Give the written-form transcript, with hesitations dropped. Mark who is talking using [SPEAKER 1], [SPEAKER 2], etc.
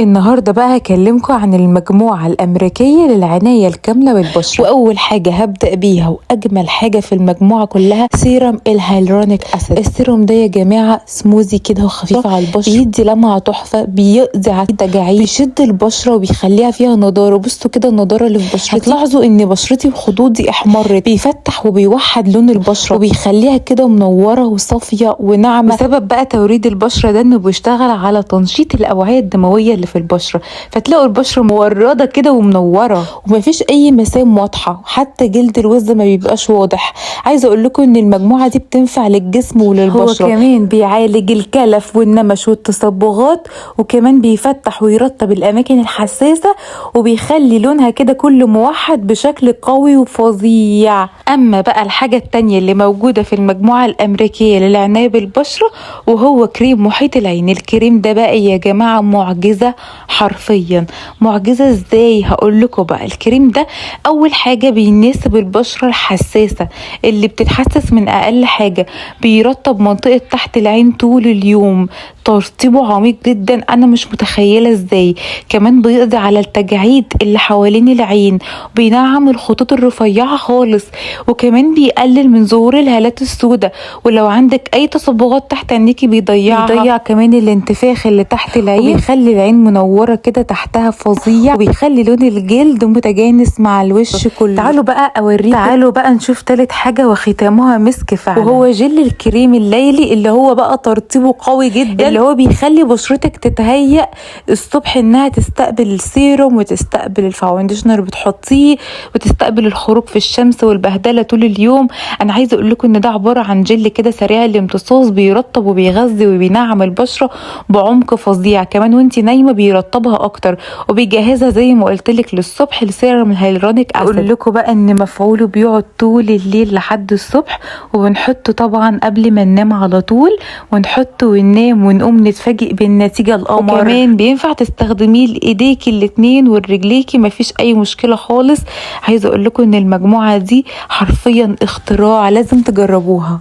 [SPEAKER 1] النهارده بقى هكلمكم عن المجموعة الأمريكية للعناية الكاملة بالبشرة، وأول حاجة هبدأ بيها وأجمل حاجة في المجموعة كلها سيرم الهيالورونيك أسيد. السيروم ده يا جماعة سموزي كده وخفيف على البشرة، بيدي لمعة تحفة، بيقضي على التجاعيد، بيشد البشرة وبيخليها فيها نضارة. بصوا كده النضارة اللي في بشرتي، هتلاحظوا إن بشرتي وخدودي أحمرت. بيفتح وبيوحد لون البشرة وبيخليها كده منورة وصافية وناعمة، بسبب بقى توريد البشرة ده إنه بيشتغل على تنشيط الأوعية الدموية اللي في البشرة، فتلاقوا البشرة مورده كده ومنوره ومفيش اي مسام واضحه، حتى جلد الوز ما بيبقاش واضح. عايزه اقول لكم ان المجموعه دي بتنفع للجسم وللبشره، هو كمان بيعالج الكلف والنمش والتصبغات، وكمان بيفتح ويرطب الاماكن الحساسه، وبيخلي لونها كده كله موحد بشكل قوي وفظيع. اما بقى الحاجه التانية اللي موجوده في المجموعه الامريكيه للعنايه بالبشره وهو كريم محيط العين. الكريم ده بقى يا جماعه معجزه، حرفيا معجزه. ازاي؟ هقول لكم بقى. الكريم ده اول حاجه بيناسب البشره الحساسه اللي بتتحسس من اقل حاجه، بيرطب منطقه تحت العين طول اليوم، ترطيبه عميق جدا، انا مش متخيله ازاي. كمان بيقضي على التجاعيد اللي حوالين العين، بينعم الخطوط الرفيعه خالص، وكمان بيقلل من ظهور الهالات السوداء، ولو عندك اي تصبغات تحت عينيكي بيضيع كمان الانتفاخ اللي تحت العين، وبيخلي العين منوره كده تحتها فظيع، وبيخلي لون الجلد متجانس مع الوش كله. تعالوا بقى اوريكم، تعالوا بقى نشوف تالت حاجه وختامها مسك فعلا، وهو جل الكريم الليلي اللي هو بقى ترطيبه قوي جدا، اللي هو بيخلي بشرتك تتهيأ الصبح انها تستقبل السيروم وتستقبل الفاونديشنر اللي بتحطيه، وتستقبل الخروج في الشمس والبهدله طول اليوم. انا عايزه اقول لكم ان ده عباره عن جل كده سريع الامتصاص، بيرطب وبيغذي وبينعم البشره بعمق فظيع، كمان وانتي نايمه بيرطبها اكتر، وبيجهزها زي ما قلت لك للصبح لسيرم الهيالورونيك اسيد. اقول لكم بقى ان مفعوله بيقعد طول الليل لحد الصبح، وبنحطه طبعا قبل ما ننام على طول، ونحطه وننام ونقوم نتفاجئ بالنتيجه القمر. وكمان بينفع تستخدميه لايديكي الاتنين ورجليكي، مفيش اي مشكله خالص. عايزه اقول لكم ان المجموعه دي حرفيا اختراع، لازم تجربوها.